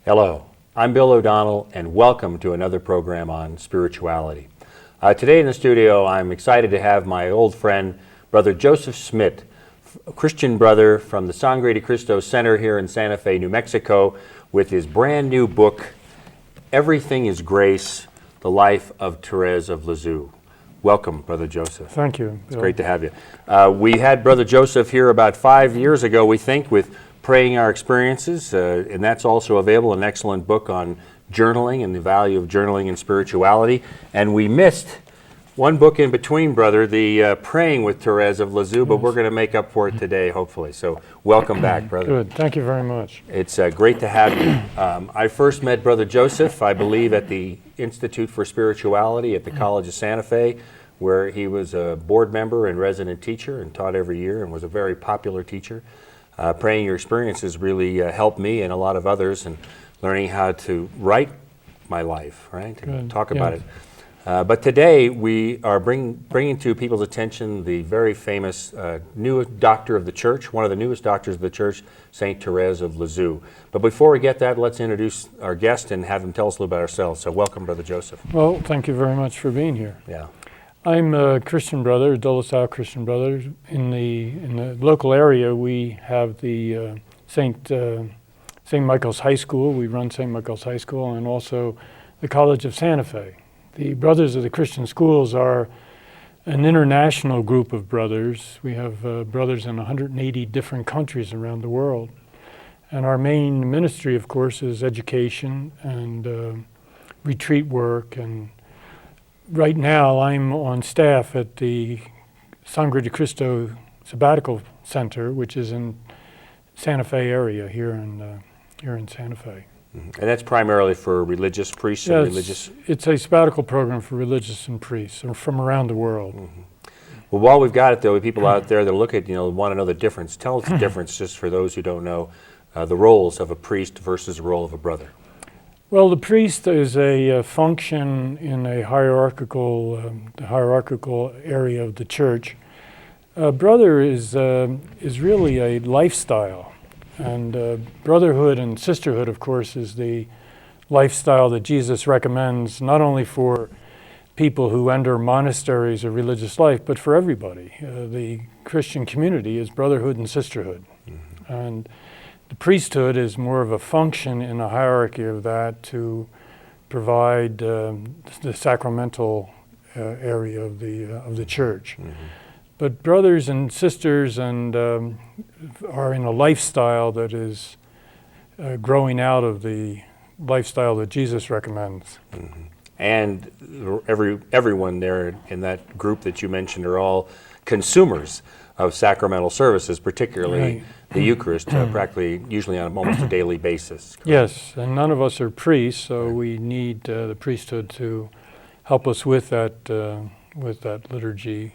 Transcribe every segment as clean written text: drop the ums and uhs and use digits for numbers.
Hello, I'm Bill O'Donnell, and welcome to another program on spirituality. Today in the studio, I'm excited to have my old friend, Brother Joseph Schmidt, a Christian brother from the Sangre de Cristo Center here in Santa Fe, New Mexico, with his brand new book, Everything is Grace, The Life of Therese of Lisieux. Welcome, Brother Joseph. Thank you, Bill. It's great to have you. We had Brother Joseph here about 5 years ago, we think, with Praying Our Experiences, and that's also available, an excellent book on journaling and the value of journaling and spirituality. And we missed one book in between, brother, the Praying with Therese of Lisieux, but we're going to make up for it today, hopefully. So welcome back, brother. Good. Thank you very much. It's great to have you. I first met Brother Joseph, I believe, at the Institute for Spirituality at the College of Santa Fe, where he was a board member and resident teacher and taught every year and was a very popular teacher. Praying Your Experiences really helped me and a lot of others in learning how to write my life, right, and talk about it. But today we are bringing to people's attention the very famous new doctor of the church, one of the newest doctors of the church, St.Therese of Lisieux. But before we get that, let's introduce our guest and have him tell us a little about ourselves. So welcome, Brother Joseph. Well, thank you very much for being here. Yeah. I'm a Christian brother, a De La Salle Christian brother. In the local area, we have the St. Michael's High School. We run St. Michael's High School, and also the College of Santa Fe. The Brothers of the Christian Schools are an international group of brothers. We have brothers in 180 different countries around the world. And our main ministry, of course, is education and retreat work. And right now, I'm on staff at the Sangre de Cristo Sabbatical Center, which is in Santa Fe area here in Santa Fe. And that's primarily for religious priests and religious... It's a sabbatical program for religious and priests from around the world. Well, while we've got it, though, people out there that look at, want to know the difference. Tell us the difference, just for those who don't know, the roles of a priest versus the role of a brother. Well, the priest is a function in a hierarchical area of the church. A brother is really a lifestyle. And brotherhood and sisterhood, of course, is the lifestyle that Jesus recommends not only for people who enter monasteries or religious life, but for everybody. The Christian community is brotherhood and sisterhood. And the priesthood is more of a function in the hierarchy of that to provide the sacramental area of the church. But brothers and sisters are in a lifestyle that is growing out of the lifestyle that Jesus recommends. And everyone there in that group that you mentioned are all consumers of sacramental services, particularly the Eucharist, practically usually on almost a daily basis. Correct? Yes, and none of us are priests, so we need the priesthood to help us with that liturgy.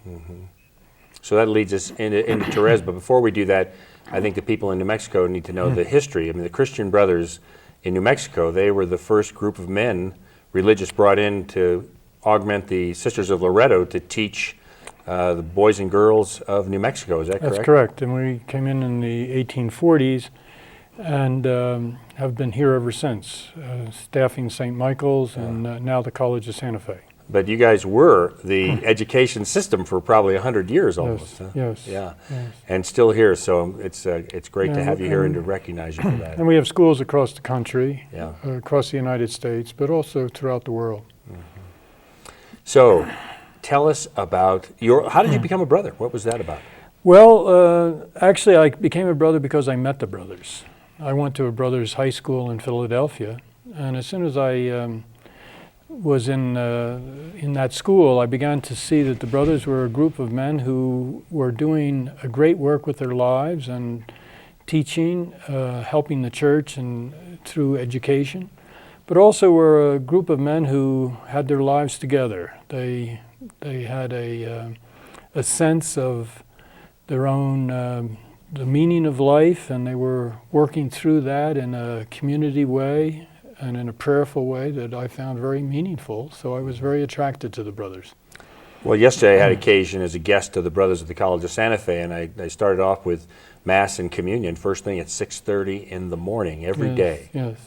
So that leads us into Therese, but before we do that, I think the people in New Mexico need to know the history. I mean, the Christian Brothers in New Mexico, they were the first group of men, religious, brought in to augment the Sisters of Loretto to teach the boys and girls of New Mexico. Is that correct? That's correct, and we came in the 1840s and have been here ever since, staffing St. Michael's and now the College of Santa Fe. But you guys were the education system for probably 100 years almost. Yes. Yeah. And still here, so it's great to have you here and to recognize you for that. And we have schools across the country, across the United States, but also throughout the world. So, tell us about how did you become a brother? What was that about? Well, actually, I became a brother because I met the brothers. I went to a brothers' high school in Philadelphia, and as soon as I was in that school, I began to see that the brothers were a group of men who were doing a great work with their lives and teaching, helping the church and through education, but also were a group of men who had their lives together. They had a sense of their own the meaning of life, and they were working through that in a community way and in a prayerful way that I found very meaningful. So I was very attracted to the brothers. Well, yesterday I had occasion as a guest of the Brothers of the College of Santa Fe, and I started off with Mass and Communion, first thing at 6:30 in the morning every day. Yes.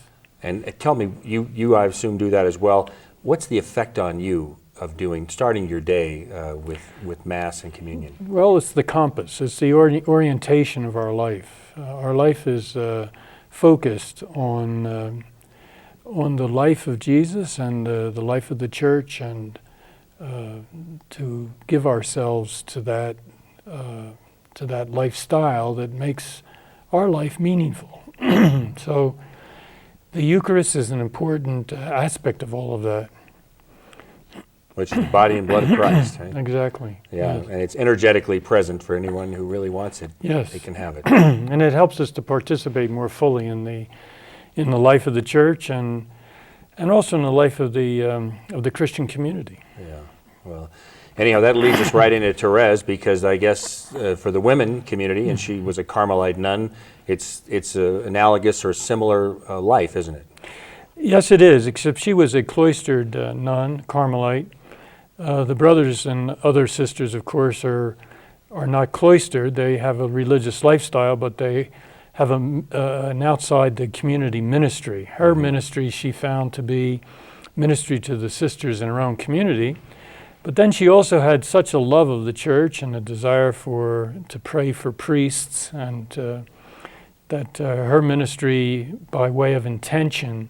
And tell me, you I assume do that as well. What's the effect on you of starting your day with Mass and communion? Well, it's the compass. It's the orientation of our life. Our life is focused on the life of Jesus and the life of the church, and to give ourselves to that lifestyle that makes our life meaningful. So the Eucharist is an important aspect of all of that. Which is the body and blood of Christ. Right? Exactly. Yeah, Yes. and it's energetically present for anyone who really wants it. Yes. They can have it. And it helps us to participate more fully in the life of the church, and also in the life of the Christian community. Yeah. Well, anyhow, that leads us right into Therese, because I guess for the women community, and she was a Carmelite nun, it's analogous or similar life, isn't it? Yes, it is, except she was a cloistered nun, Carmelite. The brothers and other sisters, of course, are not cloistered. They have a religious lifestyle, but they have an outside the community ministry. Her ministry she found to be ministry to the sisters in her own community. But then she also had such a love of the church and a desire to pray for priests, and that her ministry, by way of intention,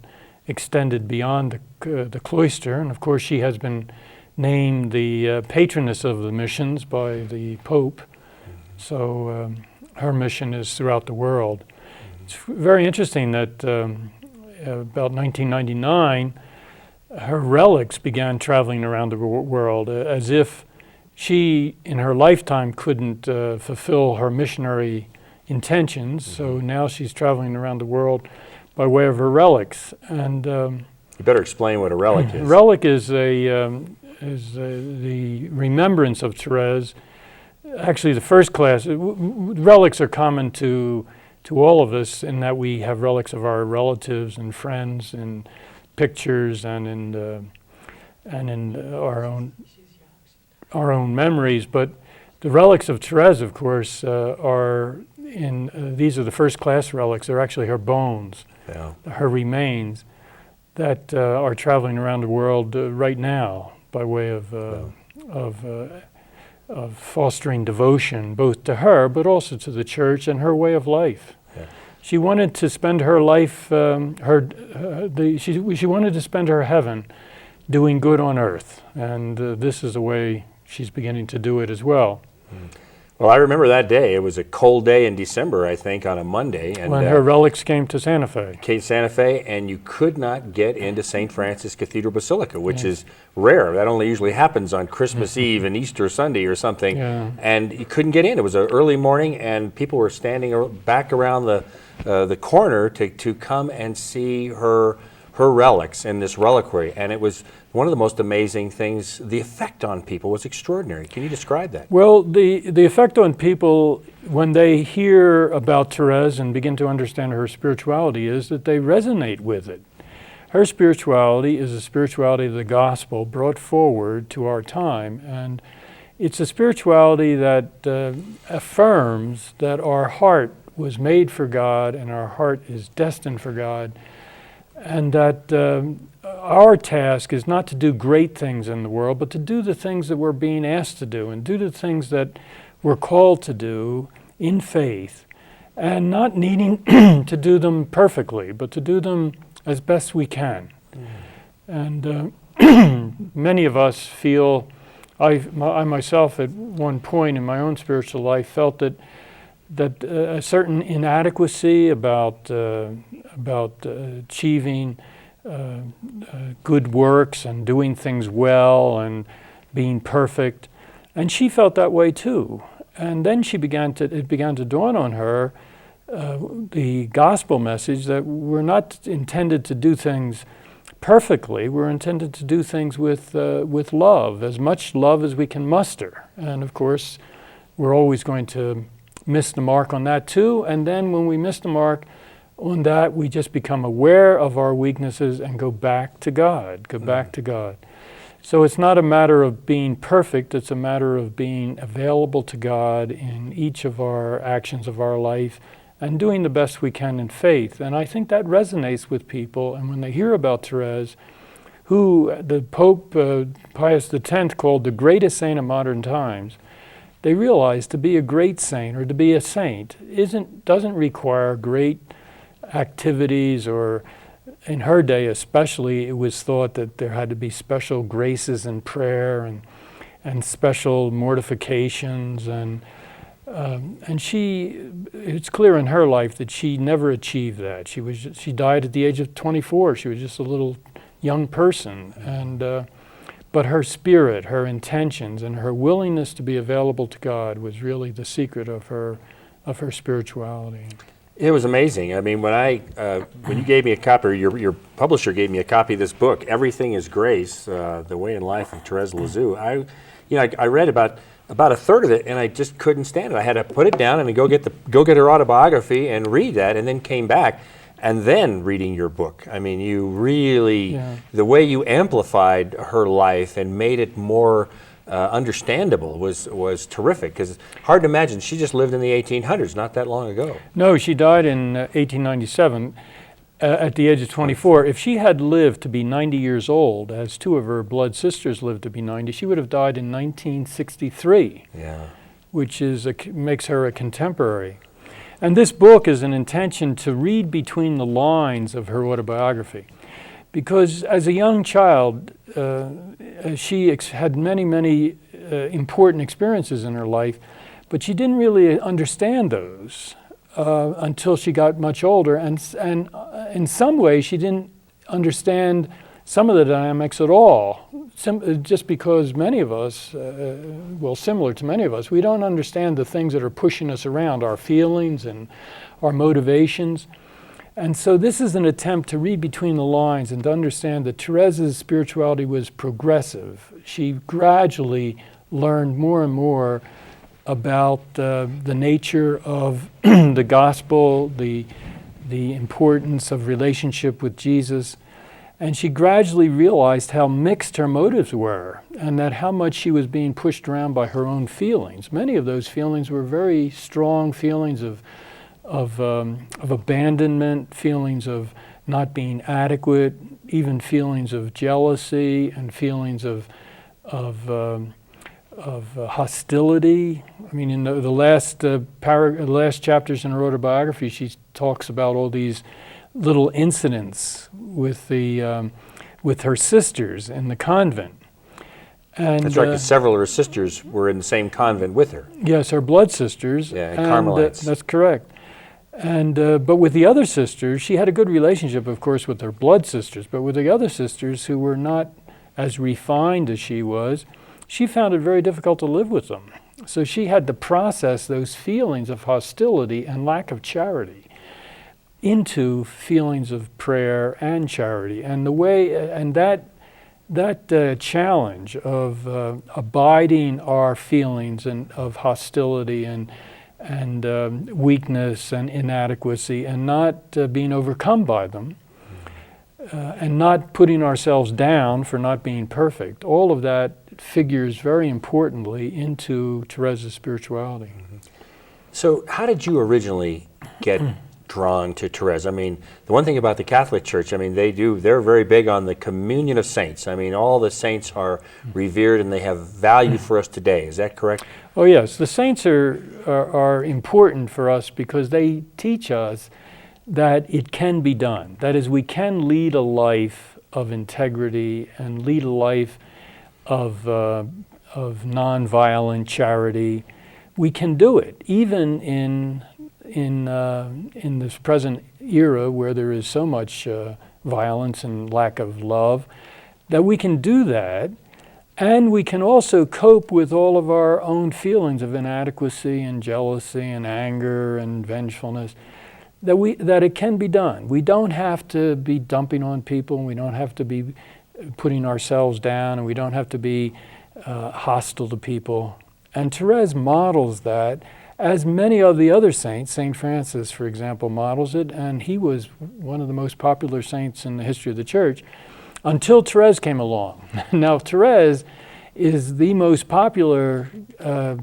extended beyond the cloister. And of course, she has been named the patroness of the missions by the Pope. So her mission is throughout the world. It's very interesting that about 1999, her relics began traveling around the world, as if she, in her lifetime, couldn't fulfill her missionary intentions. So now she's traveling around the world by way of her relics. And You better explain what a relic is. relic is the remembrance of Therese. Actually, the first class relics are common to all of us, in that we have relics of our relatives and friends, and pictures, and in our own memories. But the relics of Therese, of course, these are the first class relics. They're actually her bones, her remains, that are traveling around the world right now, by way of fostering devotion, both to her, but also to the church and her way of life. Yeah. She wanted to spend her life, she wanted to spend her heaven doing good on earth, and this is a way she's beginning to do it as well. Well, I remember that day. It was a cold day in December, I think, on a Monday. And When her relics came to Santa Fe. Santa Fe, and you could not get into St. Francis Cathedral Basilica, which is rare. That only usually happens on Christmas Eve and Easter Sunday or something. Yeah. And you couldn't get in. It was an early morning, and people were standing back around the corner to come and see her relics in this reliquary. And it was one of the most amazing things. The effect on people was extraordinary. Can you describe that? Well, the effect on people when they hear about Therese and begin to understand her spirituality is that they resonate with it. Her spirituality is a spirituality of the gospel brought forward to our time, and it's a spirituality that affirms that our heart was made for God and our heart is destined for God, and that our task is not to do great things in the world, but to do the things that we're being asked to do, and do the things that we're called to do in faith, and not needing to do them perfectly, but to do them as best we can. And many of us feel, I myself at one point in my own spiritual life felt that a certain inadequacy about achieving good works and doing things well and being perfect, and she felt that way too. And then it began to dawn on her the gospel message that we're not intended to do things perfectly. We're intended to do things with love, as much love as we can muster. And of course, we're always going to miss the mark on that too. And then when we miss the mark on that, we just become aware of our weaknesses and go back to God, back to God. So it's not a matter of being perfect, it's a matter of being available to God in each of our actions of our life, and doing the best we can in faith. And I think that resonates with people. And when they hear about Therese, who the Pope Pius X called the greatest saint of modern times, they realize to be a great saint or to be a saint doesn't require great activities, or in her day especially, it was thought that there had to be special graces in prayer and special mortifications, and it's clear in her life that she never achieved that. She died at the age of 24. She was just a little young person, but her spirit, her intentions, and her willingness to be available to God was really the secret of her spirituality. It was amazing. I mean, when you gave me a copy, or your publisher gave me a copy of this book, Everything is Grace, The Way and Life of Therese of Lisieux, I read about a third of it, and I just couldn't stand it. I had to put it down and go get her autobiography and read that, and then came back, and then reading your book. I mean, you really, the way you amplified her life and made it more understandable was terrific, because hard to imagine she just lived in the 1800s, not that long ago. No, she died in 1897 at the age of 24. If she had lived to be 90 years old, as two of her blood sisters lived to be 90, she would have died in 1963, which makes her a contemporary. And this book is an intention to read between the lines of her autobiography, because as a young child, she had many important experiences in her life, but she didn't really understand those until she got much older. And in some ways, she didn't understand some of the dynamics at all, just because many of us, similar to many of us, we don't understand the things that are pushing us around, our feelings and our motivations. And so this is an attempt to read between the lines and to understand that Therese's spirituality was progressive. She gradually learned more and more about the nature of the gospel, the importance of relationship with Jesus, and she gradually realized how mixed her motives were, and that how much she was being pushed around by her own feelings. Many of those feelings were very strong feelings of abandonment, feelings of not being adequate, even feelings of jealousy and feelings of hostility. I mean, in the last chapters in her autobiography, she talks about all these little incidents with her sisters in the convent. And, that's right, because several of her sisters were in the same convent with her. Yes, her blood sisters. Yeah, Carmelites. That's correct. And but with the other sisters, she had a good relationship, of course, with her blood sisters. But with the other sisters, who were not as refined as she was, she found it very difficult to live with them. So she had to process those feelings of hostility and lack of charity into feelings of prayer and charity. And that challenge of abiding our feelings and of hostility and weakness and inadequacy, and not being overcome by them, and not putting ourselves down for not being perfect. All of that figures very importantly into Therese's spirituality. So how did you originally get drawn to Therese? I mean, the one thing about the Catholic Church, I mean, they're very big on the communion of saints. I mean, all the saints are revered and they have value for us today. Is that correct? Oh yes, the saints are important for us because they teach us that it can be done. That is, we can lead a life of integrity and lead a life of nonviolent charity. We can do it, even in this present era where there is so much violence and lack of love, that we can do that, and we can also cope with all of our own feelings of inadequacy and jealousy and anger and vengefulness, that it can be done. We don't have to be dumping on people, and we don't have to be putting ourselves down, and we don't have to be hostile to people. And Therese models that, as many of the other saints. St. Francis, for example, models it, and he was one of the most popular saints in the history of the Church until Therese came along. Now, Therese is the most popular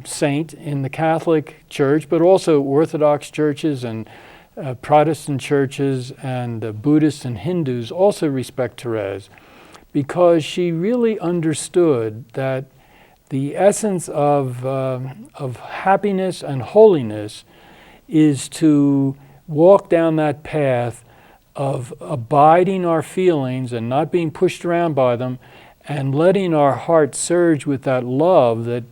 saint in the Catholic Church, but also Orthodox churches and Protestant churches and Buddhists and Hindus also respect Therese, because she really understood that the essence of happiness and holiness is to walk down that path of abiding our feelings and not being pushed around by them, and letting our heart surge with that love that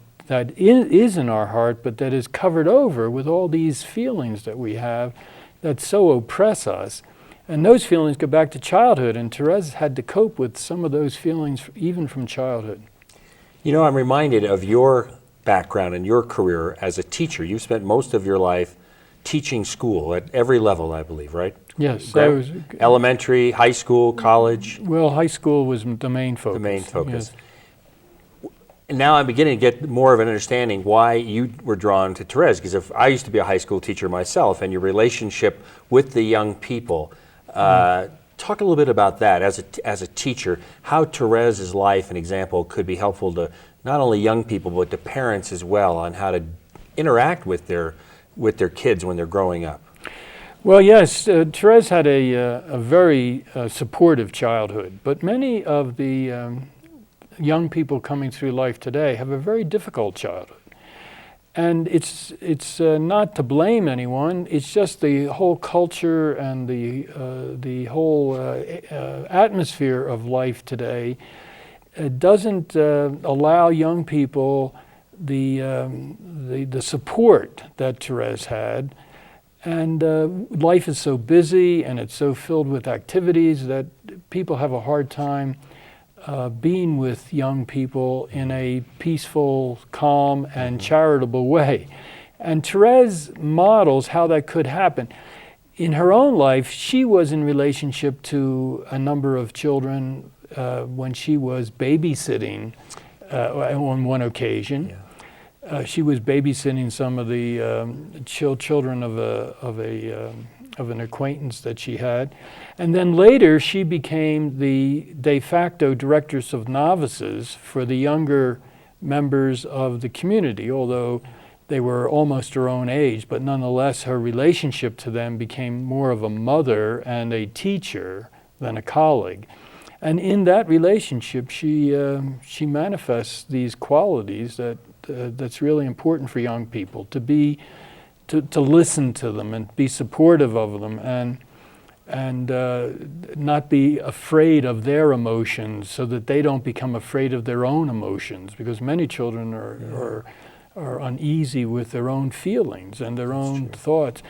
is in our heart, but that is covered over with all these feelings that we have that so oppress us. And those feelings go back to childhood, and Therese had to cope with some of those feelings even from childhood. You know, I'm reminded of your background and your career as a teacher. You spent most of your life teaching school at every level, I believe, right? Yes. Elementary, high school, college? Well, high school was the main focus. The main focus. Yes. And now I'm beginning to get more of an understanding why you were drawn to Therese, because if I used to be a high school teacher myself, and your relationship with the young people. Talk a little bit about that as a teacher, how Therese's life and example could be helpful to not only young people, but to parents as well, on how to interact with their kids when they're growing up. Well, yes, Therese had a very supportive childhood, but many of the young people coming through life today have a very difficult childhood. And it's not to blame anyone. It's just the whole culture and the whole atmosphere of life today doesn't allow young people the support that Therese had. And life is so busy and it's so filled with activities that people have a hard time being with young people in a peaceful, calm, and charitable way. And Therese models how that could happen. In her own life, she was in relationship to a number of children when she was babysitting on one occasion. Yeah. She was babysitting some of the children of an acquaintance that she had. And then later she became the de facto directress of novices for the younger members of the community, although they were almost her own age, but nonetheless her relationship to them became more of a mother and a teacher than a colleague. And in that relationship she manifests these qualities that's really important for young people, to listen to them and be supportive of them, and not be afraid of their emotions, so that they don't become afraid of their own emotions, because many children are uneasy with their own feelings and their own thoughts.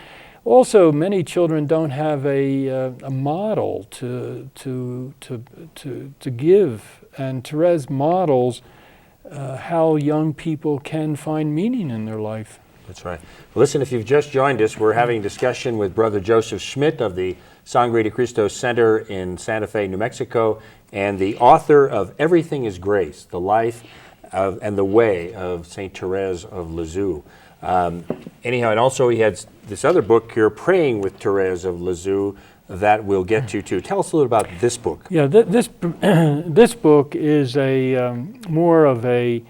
Also, many children don't have a model to give, and Therese models how young people can find meaning in their life. That's right. Well, listen, if you've just joined us, we're having a discussion with Brother Joseph Schmidt of the Sangre de Cristo Center in Santa Fe, New Mexico, and the author of Everything is Grace, the life and the way of St.Therese of Lisieux. Anyhow, and also he had this other book here, Praying with Therese of Lisieux, that we'll get to too. Tell us a little about this book. Yeah, this book is more of a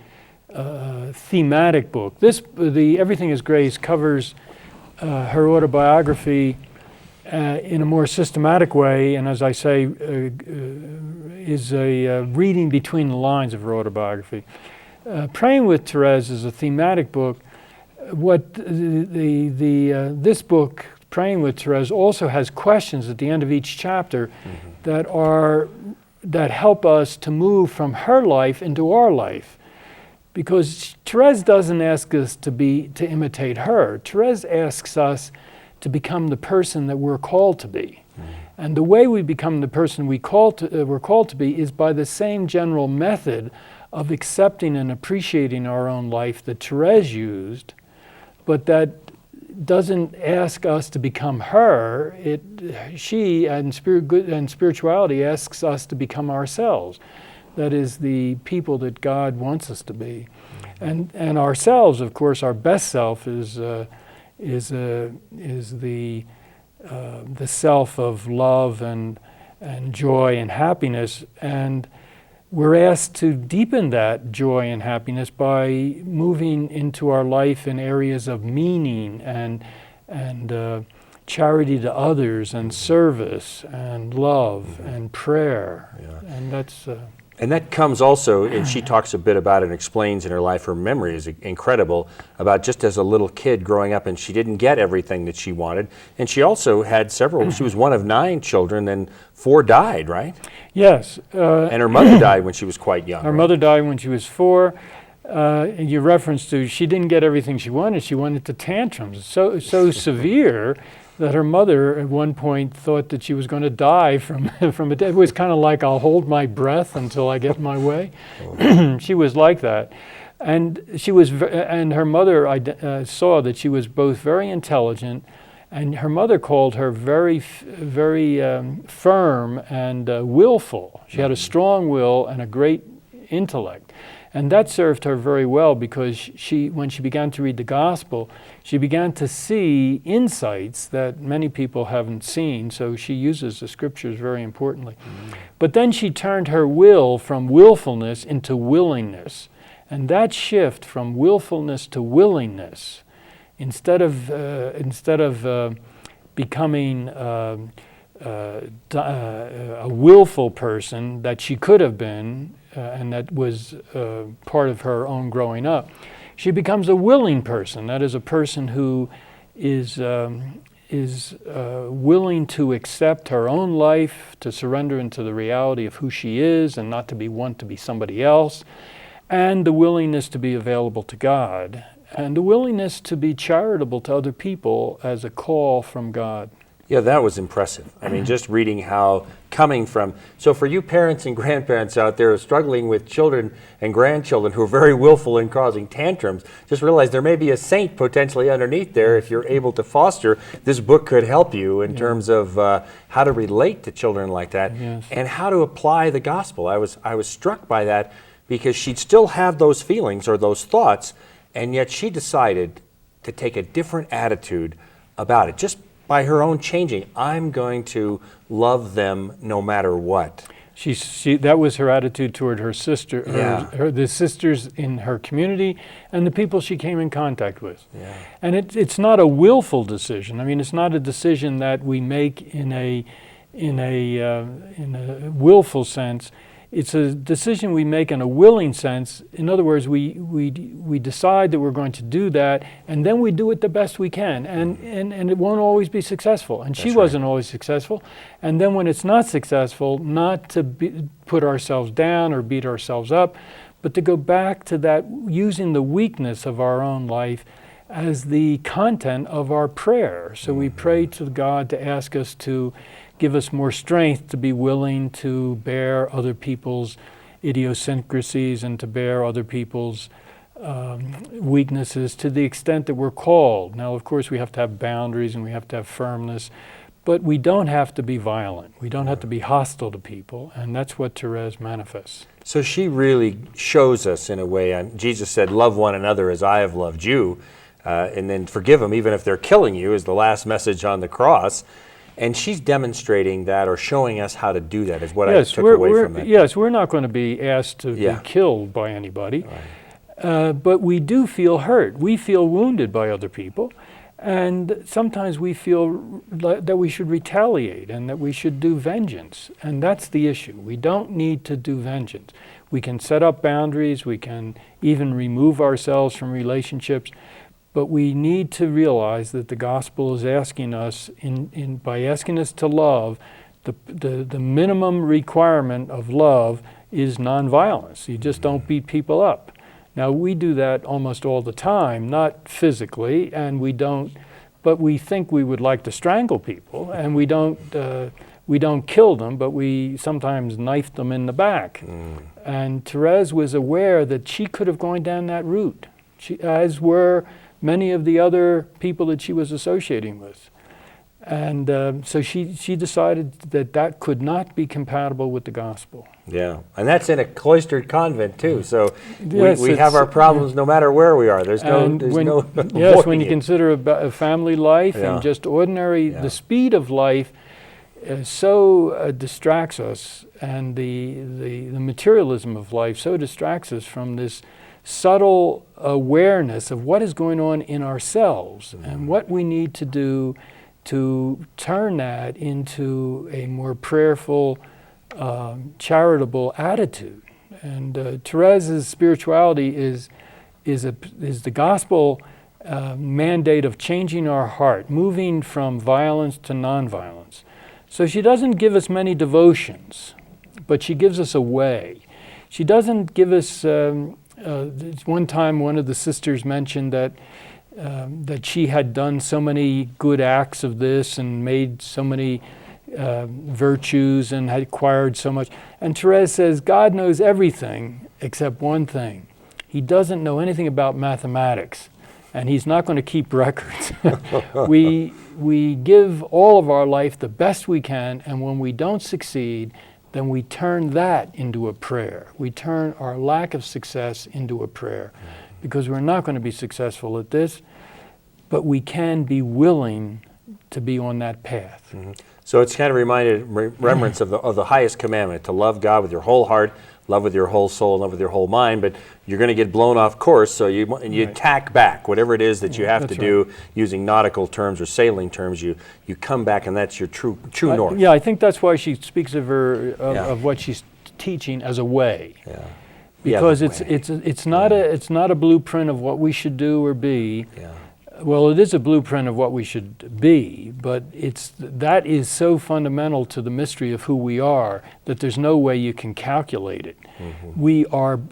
thematic book. The Everything is Grace covers her autobiography in a more systematic way, and as I say, is a reading between the lines of her autobiography. Praying with Therese is a thematic book. What this book, Praying with Therese, also has questions at the end of each chapter that help us to move from her life into our life. Because Therese doesn't ask us to imitate her. Therese asks us to become the person that we're called to be. And the way we become the person we're called to be is by the same general method of accepting and appreciating our own life that Therese used, but that doesn't ask us to become her. She and spirituality asks us to become ourselves. That is the people that God wants us to be, and ourselves, of course, our best self is the self of love and joy and happiness. And we're asked to deepen that joy and happiness by moving into our life in areas of meaning and charity to others and service and love and prayer. Yeah. And that's... And that comes also, and she talks a bit about it and explains in her life, her memory is incredible, about just as a little kid growing up, and she didn't get everything that she wanted. And she also had several, she was one of 9 children, and 4 died, right? Yes. And her mother died when she was quite young. Her right? mother died when she was 4. And you referenced to, she didn't get everything she wanted. She went into tantrums so severe that her mother at one point thought that she was going to die from a death. It was kind of like, I'll hold my breath until I get my way. She was like that. And she was, and her mother saw that she was both very intelligent, and her mother called her very firm and willful. She had a strong will and a great intellect. And that served her very well, because when she began to read the gospel, she began to see insights that many people haven't seen. So she uses the scriptures very importantly. But then she turned her will from willfulness into willingness. And that shift from willfulness to willingness, instead of becoming a willful person that she could have been, and that was part of her own growing up, she becomes a willing person. That is, a person who is willing to accept her own life, to surrender into the reality of who she is and not to want to be somebody else, and the willingness to be available to God, and the willingness to be charitable to other people as a call from God. Yeah, that was impressive. I mean, just reading how coming from, so for you parents and grandparents out there struggling with children and grandchildren who are very willful and causing tantrums, just realize there may be a saint potentially underneath there. If you're able to foster, this book could help you in terms of how to relate to children like that. Yes. And how to apply the gospel. I was struck by that, because she'd still have those feelings or those thoughts, and yet she decided to take a different attitude about it, just by her own changing. I'm going to love them no matter what. That was her attitude toward her sister, Yeah. the sisters in her community, and the people she came in contact with. Yeah. And it's not a willful decision. I mean, it's not a decision that we make in a willful sense. It's a decision we make in a willing sense. In other words, we decide that we're going to do that, and then we do it the best we can. And it won't always be successful. And she wasn't always successful. And then when it's not successful, not to put ourselves down or beat ourselves up, but to go back to that, using the weakness of our own life as the content of our prayer. So we pray to God to ask us to give us more strength to be willing to bear other people's idiosyncrasies and to bear other people's weaknesses to the extent that we're called. Now, of course, we have to have boundaries and we have to have firmness, but we don't have to be violent. We don't have to be hostile to people, and that's what Therese manifests. So she really shows us in a way, and Jesus said, love one another as I have loved you, and then forgive them even if they're killing you, is the last message on the cross. And she's demonstrating that, or showing us how to do that, is what I took away from that. Yes, we're not going to be asked to be killed by anybody, but we do feel hurt. We feel wounded by other people, and sometimes we feel that we should retaliate and that we should do vengeance, and that's the issue. We don't need to do vengeance. We can set up boundaries, we can even remove ourselves from relationships, but we need to realize that the gospel is asking us, by asking us to love, the minimum requirement of love is nonviolence. You just don't beat people up. Now, we do that almost all the time, not physically, and but we think we would like to strangle people, and we don't kill them, but we sometimes knife them in the back. And Therese was aware that she could have gone down that route, as were many of the other people that she was associating with. And so she decided that could not be compatible with the gospel. Yeah, and that's in a cloistered convent too, so Yes, we have our problems no matter where we are. There's no Yes, when avoiding you it. consider a family life Yeah. and just ordinary, Yeah. the speed of life so distracts us, and the materialism of life so distracts us from this subtle awareness of what is going on in ourselves and what we need to do to turn that into a more prayerful, charitable attitude. And Therese's spirituality is the gospel mandate of changing our heart, moving from violence to nonviolence. So she doesn't give us many devotions, but she gives us a way. She doesn't give us, one time one of the sisters mentioned that she had done so many good acts of this and made so many virtues and had acquired so much. And Therese says, God knows everything except one thing. He doesn't know anything about mathematics, and he's not going to keep records. We give all of our life the best we can, and when we don't succeed, then we turn that into a prayer. We turn our lack of success into a prayer, because we're not going to be successful at this, but we can be willing to be on that path. Mm-hmm. So it's kind of remembrance of the highest commandment, to love God with your whole heart, love with your whole soul, and love with your whole mind, but you're going to get blown off course, so you tack back. Whatever it is that you have to do, using nautical terms or sailing terms, you come back, and that's your true north. Yeah, I think that's why she speaks of of what she's teaching as a way. Yeah. Because it's not a blueprint of what we should do or be. Yeah. Well, it is a blueprint of what we should be, but that is so fundamental to the mystery of who we are that there's no way you can calculate it. Mm-hmm.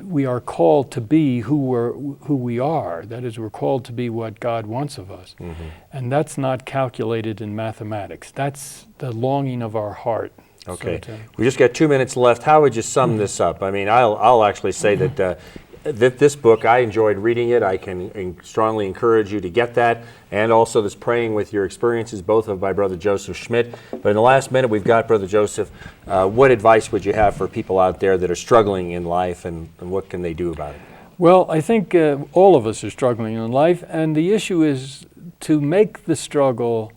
We are called to be who we are. That is, we're called to be what God wants of us. Mm-hmm. And that's not calculated in mathematics. That's the longing of our heart. Okay. We just got 2 minutes left. How would you sum this up? I mean, I'll actually say that this book, I enjoyed reading it. I can strongly encourage you to get that, and also this Praying with Your Experiences, both of by Brother Joseph Schmidt. But in the last minute, we've got Brother Joseph. What advice would you have for people out there that are struggling in life, and what can they do about it? Well, I think all of us are struggling in life, and the issue is to make the struggle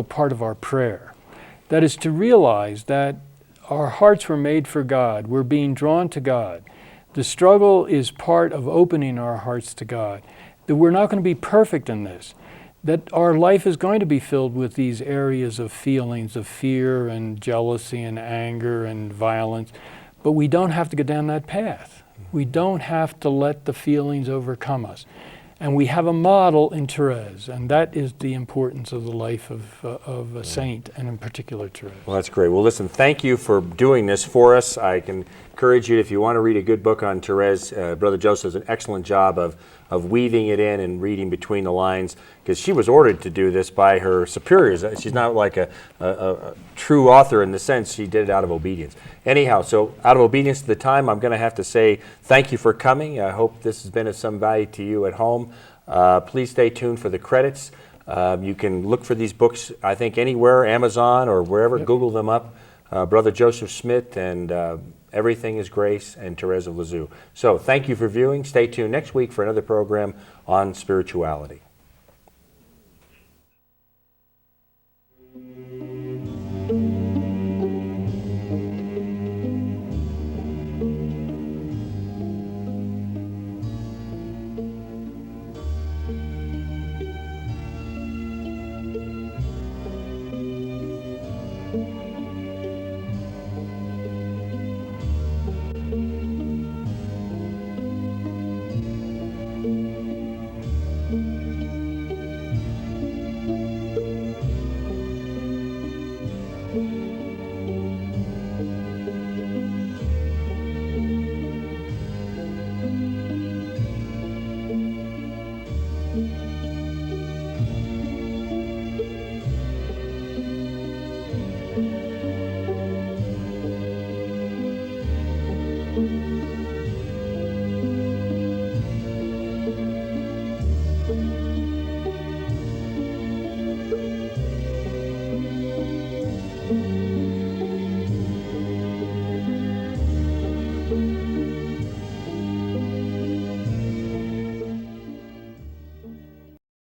part of our prayer. That is, to realize that our hearts were made for God. We're being drawn to God. The struggle is part of opening our hearts to God. That we're not going to be perfect in this. That our life is going to be filled with these areas of feelings of fear and jealousy and anger and violence. But we don't have to go down that path. We don't have to let the feelings overcome us. And we have a model in Therese, and that is the importance of the life of a saint, and in particular Therese. Well, that's great. Well, listen, thank you for doing this for us. I can encourage you, if you want to read a good book on Therese, Brother Joseph does an excellent job of weaving it in and reading between the lines, because she was ordered to do this by her superiors. She's not like a true author in the sense she did it out of obedience. Anyhow, so out of obedience to the time, I'm going to have to say thank you for coming. I hope this has been of some value to you at home. Please stay tuned for the credits. You can look for these books, I think, anywhere, Amazon or wherever. Yep. Google them up. Brother Joseph Schmidt and Everything is Grace and St.Therese of Lisieux. So thank you for viewing. Stay tuned next week for another program on spirituality.